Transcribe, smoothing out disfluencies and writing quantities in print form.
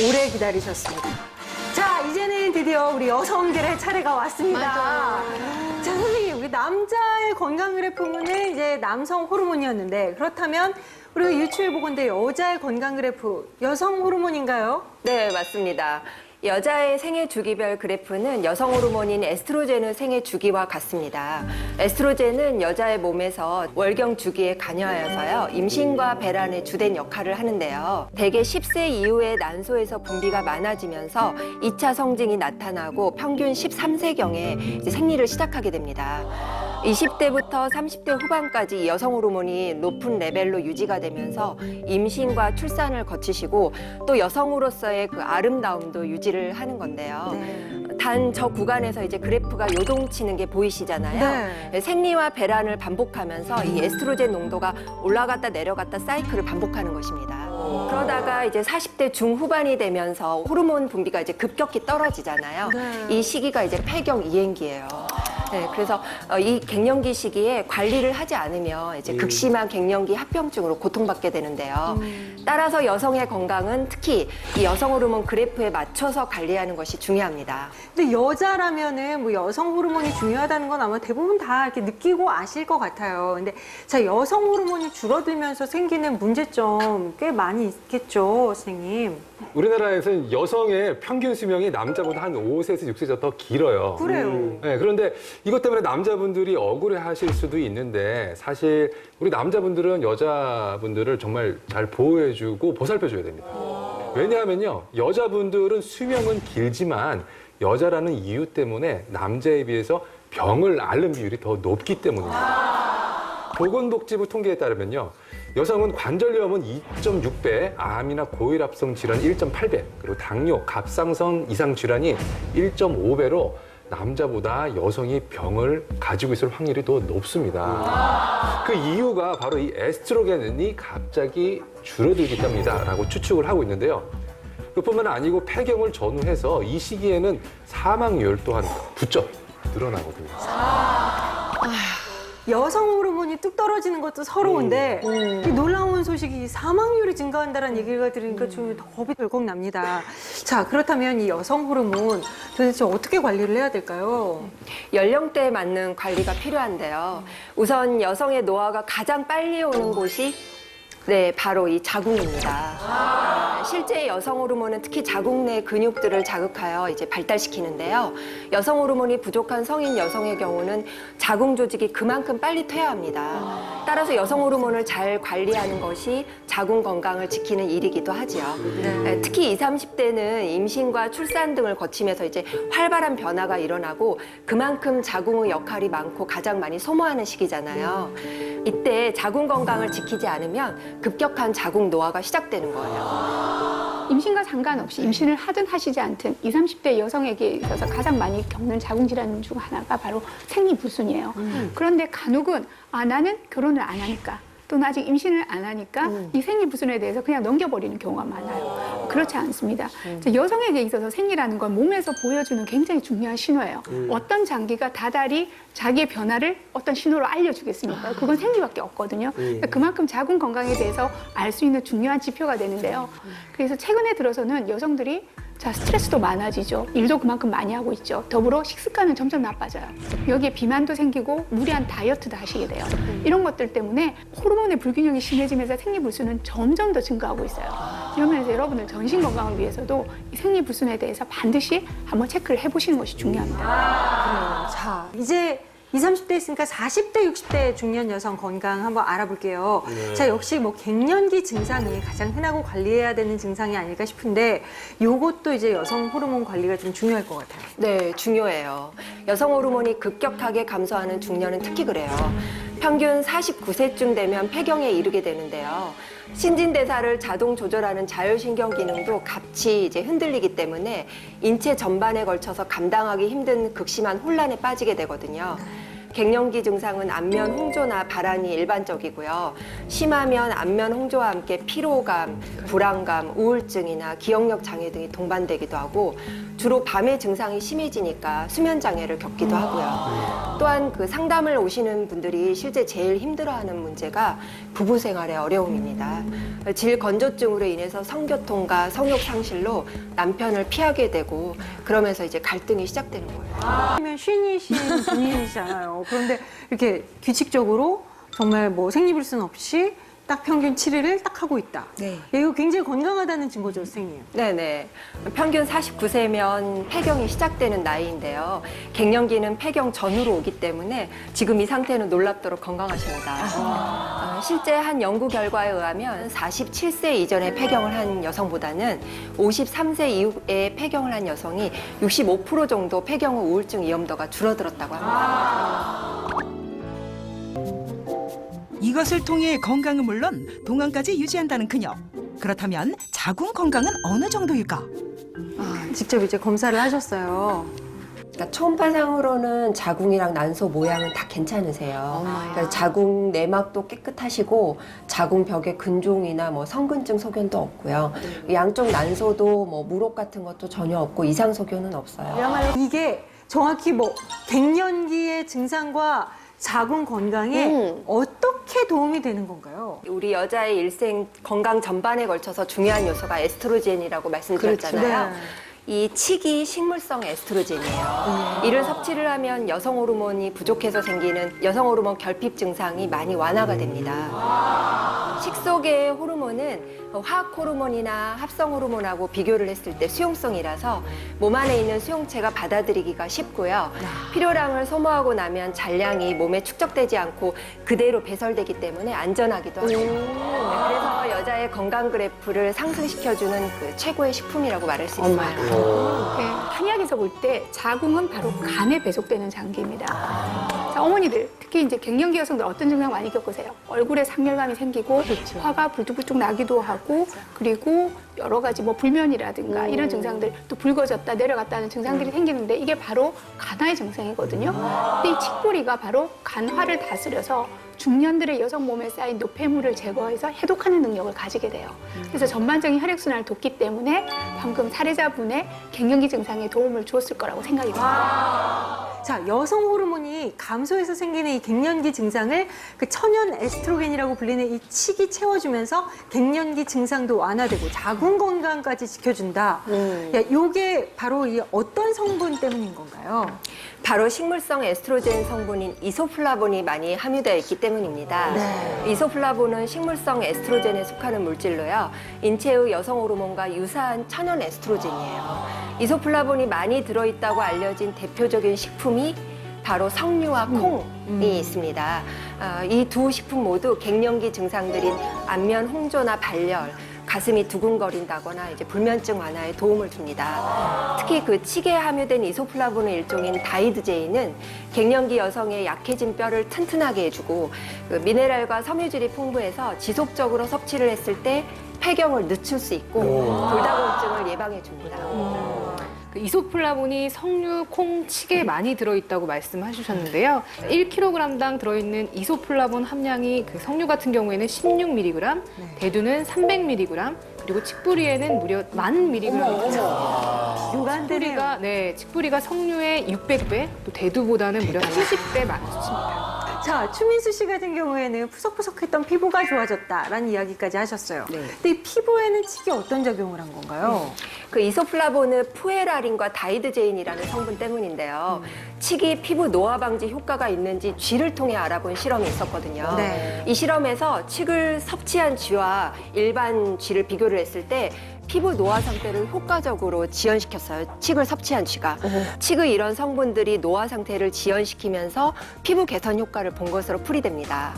오래 기다리셨습니다. 자, 이제는 드디어 우리 여성들의 차례가 왔습니다. 맞아요. 자, 선생님, 우리 남자의 건강 그래프는 이제 남성 호르몬이었는데, 그렇다면 우리가 유추해 보건대 여자의 건강 그래프, 여성 호르몬인가요? 네, 맞습니다. 여자의 생애 주기별 그래프는 여성 호르몬인 에스트로겐의 생애 주기와 같습니다. 에스트로겐은 여자의 몸에서 월경 주기에 관여하여서요, 임신과 배란의 주된 역할을 하는데요. 대개 10세 이후에 난소에서 분비가 많아지면서 2차 성징이 나타나고 평균 13세경에 이제 생리를 시작하게 됩니다. 20대부터 30대 후반까지 여성 호르몬이 높은 레벨로 유지가 되면서 임신과 출산을 거치시고 또 여성으로서의 그 아름다움도 유지를 하는 건데요. 단 저 구간에서 이제 그래프가 요동치는 게 보이시잖아요. 네. 생리와 배란을 반복하면서 이 에스트로겐 농도가 올라갔다 내려갔다 사이클을 반복하는 것입니다. 그러다가 이제 40대 중후반이 되면서 호르몬 분비가 이제 급격히 떨어지잖아요. 이 시기가 이제 폐경 이행기예요. 네, 그래서 이 갱년기 시기에 관리를 하지 않으면 이제 극심한 갱년기 합병증으로 고통받게 되는데요. 따라서 여성의 건강은 특히 이 여성 호르몬 그래프에 맞춰서 관리하는 것이 중요합니다. 근데 여자라면은 뭐 여성 호르몬이 중요하다는 건 아마 대부분 다 이렇게 느끼고 아실 것 같아요. 근데 자, 여성 호르몬이 줄어들면서 생기는 문제점 꽤 많이 있겠죠, 선생님. 우리나라에서는 여성의 평균 수명이 남자보다 한 5세에서 6세 더 길어요. 그래요. 네, 그런데 이것 때문에 남자분들이 억울해 하실 수도 있는데 사실 우리 남자분들은 여자분들을 정말 잘 보호해주고 보살펴줘야 됩니다. 왜냐하면요, 여자분들은 수명은 길지만 여자라는 이유 때문에 남자에 비해서 병을 앓는 비율이 더 높기 때문입니다. 보건복지부 통계에 따르면요, 여성은 관절염은 2.6배, 암이나 고혈압성 질환 1.8배, 그리고 당뇨, 갑상선 이상 질환이 1.5배로 남자보다 여성이 병을 가지고 있을 확률이 더 높습니다. 그 이유가 바로 이 에스트로겐이 갑자기 줄어들기 때문이다라고 추측을 하고 있는데요. 그뿐만 아니고 폐경을 전후해서 이 시기에는 사망률 또한 부쩍 늘어나거든요. 여성 호르몬이 뚝 떨어지는 것도 서러운데 이 놀라운 소식이 사망률이 증가한다는 얘기가 들으니까 좀 겁이 덜컥 납니다. 자, 그렇다면 이 여성 호르몬 도대체 어떻게 관리를 해야 될까요? 연령대에 맞는 관리가 필요한데요. 우선 여성의 노화가 가장 빨리 오는 곳이 바로 이 자궁입니다. 실제 여성 호르몬은 특히 자궁 내 근육들을 자극하여 이제 발달시키는데요. 여성 호르몬이 부족한 성인 여성의 경우는 자궁 조직이 그만큼 빨리 퇴화합니다. 따라서 여성 호르몬을 잘 관리하는 것이 자궁 건강을 지키는 일이기도 하지요. 특히 20, 30대는 임신과 출산 등을 거치면서 이제 활발한 변화가 일어나고 그만큼 자궁의 역할이 많고 가장 많이 소모하는 시기잖아요. 이때 자궁 건강을 지키지 않으면 급격한 자궁 노화가 시작되는 거예요. 임신과 상관없이 임신을 하든 하시지 않든 20, 30대 여성에게 있어서 가장 많이 겪는 자궁질환 중 하나가 바로 생리불순이에요. 그런데 간혹은 나는 결혼을 안 하니까 또는 아직 임신을 안 하니까 이 생리불순에 대해서 그냥 넘겨버리는 경우가 많아요. 그렇지 않습니다. 여성에게 있어서 생리라는 건 몸에서 보여주는 굉장히 중요한 신호예요. 어떤 장기가 다달이 자기의 변화를 어떤 신호로 알려주겠습니까? 그건 생리밖에 없거든요. 그러니까 그만큼 자궁 건강에 대해서 알 수 있는 중요한 지표가 되는데요. 그래서 최근에 들어서는 여성들이 스트레스도 많아지죠. 일도 그만큼 많이 하고 있죠. 더불어 식습관은 점점 나빠져요. 여기에 비만도 생기고 무리한 다이어트도 하시게 돼요. 이런 것들 때문에 호르몬의 불균형이 심해지면서 생리불순은 점점 더 증가하고 있어요. 이런 면에서 여러분들 전신 건강을 위해서도 이 생리불순에 대해서 반드시 한번 체크를 해보시는 것이 중요합니다. 그래요. 자, 이제 20, 30대 있으니까 40대, 60대 중년 여성 건강 한번 알아볼게요. 자, 역시 뭐 갱년기 증상이 가장 흔하고 관리해야 되는 증상이 아닐까 싶은데 요것도 이제 여성 호르몬 관리가 좀 중요할 것 같아요. 네, 중요해요. 여성 호르몬이 급격하게 감소하는 중년은 특히 그래요. 평균 49세쯤 되면 폐경에 이르게 되는데요. 신진대사를 자동 조절하는 자율신경 기능도 같이 이제 흔들리기 때문에 인체 전반에 걸쳐서 감당하기 힘든 극심한 혼란에 빠지게 되거든요. 갱년기 증상은 안면 홍조나 발한이 일반적이고요. 심하면 안면 홍조와 함께 피로감, 불안감, 우울증이나 기억력 장애 등이 동반되기도 하고 주로 밤에 증상이 심해지니까 수면 장애를 겪기도 하고요. 또한 그 상담을 오시는 분들이 실제 제일 힘들어하는 문제가 부부 생활의 어려움입니다. 질 건조증으로 인해서 성교통과 성욕 상실로 남편을 피하게 되고 그러면서 이제 갈등이 시작되는 거예요. 하면 쉰이신 분이시잖아요. 그런데 이렇게 규칙적으로 정말 뭐 생리불순 없이 딱 평균 7일을 딱 하고 있다. 네. 이거 굉장히 건강하다는 증거죠, 선생님. 네네. 평균 49세면 폐경이 시작되는 나이인데요. 갱년기는 폐경 전후로 오기 때문에 지금 이 상태는 놀랍도록 건강하십니다. 실제 한 연구 결과에 의하면 47세 이전에 폐경을 한 여성보다는 53세 이후에 폐경을 한 여성이 65% 정도 폐경 후 우울증 위험도가 줄어들었다고 합니다. 이것을 통해 건강은 물론 동안까지 유지한다는 그녀. 그렇다면 자궁 건강은 어느 정도일까? 직접 이제 검사를 하셨어요. 그러니까 초음파상으로는 자궁이랑 난소 모양은 다 괜찮으세요. 그러니까 자궁 내막도 깨끗하시고 자궁 벽에 근종이나 뭐 성근증 소견도 없고요. 양쪽 난소도 뭐 물혹 같은 것도 전혀 없고 이상 소견은 없어요. 그야말로 이게 정확히 뭐 갱년기의 증상과 자궁 건강에 어떻게 도움이 되는 건가요? 우리 여자의 일생 건강 전반에 걸쳐서 중요한 요소가 에스트로겐이라고 말씀드렸잖아요. 네. 이 치기 식물성 에스트로겐이에요. 이를 섭취를 하면 여성 호르몬이 부족해서 생기는 여성 호르몬 결핍 증상이 많이 완화가 됩니다. 식속의 호르몬은 화학 호르몬이나 합성 호르몬하고 비교를 했을 때 수용성이라서 몸 안에 있는 수용체가 받아들이기가 쉽고요. 필요량을 소모하고 나면 잔량이 몸에 축적되지 않고 그대로 배설되기 때문에 안전하기도 하고 그래서 여자의 건강 그래프를 상승시켜주는 그 최고의 식품이라고 말할 수 있어요. 네, 한의학에서 볼 때 자궁은 바로 간에 배속되는 장기입니다. 자, 어머니들 특히 이제 갱년기 여성들 어떤 증상 많이 겪으세요? 얼굴에 상열감이 생기고 화가 불뚝불뚝 나기도 하고 그리고 여러 가지 뭐 불면이라든가 이런 증상들 또 붉어졌다 내려갔다는 증상들이 생기는데 이게 바로 간화의 증상이거든요. 근데 이 칡뿌리가 바로 간화를 다스려서 중년들의 여성 몸에 쌓인 노폐물을 제거해서 해독하는 능력을 가지게 돼요. 그래서 전반적인 혈액순환을 돕기 때문에 방금 사례자분의 갱년기 증상에 도움을 주었을 거라고 생각이 듭니다. 자, 여성 호르몬이 감소해서 생기는 이 갱년기 증상을 그 천연 에스트로겐이라고 불리는 이 칡이 채워주면서 갱년기 증상도 완화되고 자궁 건강까지 지켜준다. 야, 요게 바로 이 어떤 성분 때문인 건가요? 바로 식물성 에스트로겐 성분인 이소플라본이 많이 함유되어 있기 때문입니다. 이소플라본은 식물성 에스트로겐에 속하는 물질로요. 인체의 여성 호르몬과 유사한 천연 에스트로겐이에요. 이소플라본이 많이 들어있다고 알려진 대표적인 식품이 바로 석류와 콩이 있습니다. 이 두 식품 모두 갱년기 증상들인 안면 홍조나 발열, 가슴이 두근거린다거나 이제 불면증 완화에 도움을 줍니다. 특히 그 칡에 함유된 이소플라본의 일종인 다이드제인은 갱년기 여성의 약해진 뼈를 튼튼하게 해주고 그 미네랄과 섬유질이 풍부해서 지속적으로 섭취를 했을 때 폐경을 늦출 수 있고 골다공증을 예방해 줍니다. 그 이소플라본이 석류, 콩, 칡에 많이 들어있다고 말씀하셨는데요. 1kg당 들어있는 이소플라본 함량이 그 석류 같은 경우에는 16mg, 대두는 300mg, 그리고 칡뿌리에는 무려 10,000mg이 육안되네요. 칡뿌리가 석류의 600배, 또 대두보다는 무려 70배 많은 수치입니다. 자, 추민수 씨 같은 경우에는 푸석푸석했던 피부가 좋아졌다라는 이야기까지 하셨어요. 근데 이 피부에는 칡이 어떤 작용을 한 건가요? 그 이소플라본은 푸에라린과 다이드제인이라는 성분 때문인데요. 칡이 피부 노화 방지 효과가 있는지 쥐를 통해 알아본 실험이 있었거든요. 네. 이 실험에서 칡을 섭취한 쥐와 일반 쥐를 비교를 했을 때 피부 노화 상태를 효과적으로 지연시켰어요. 칡을 섭취한 쥐가. 칡의 이런 성분들이 노화 상태를 지연시키면서 피부 개선 효과를 본 것으로 풀이됩니다.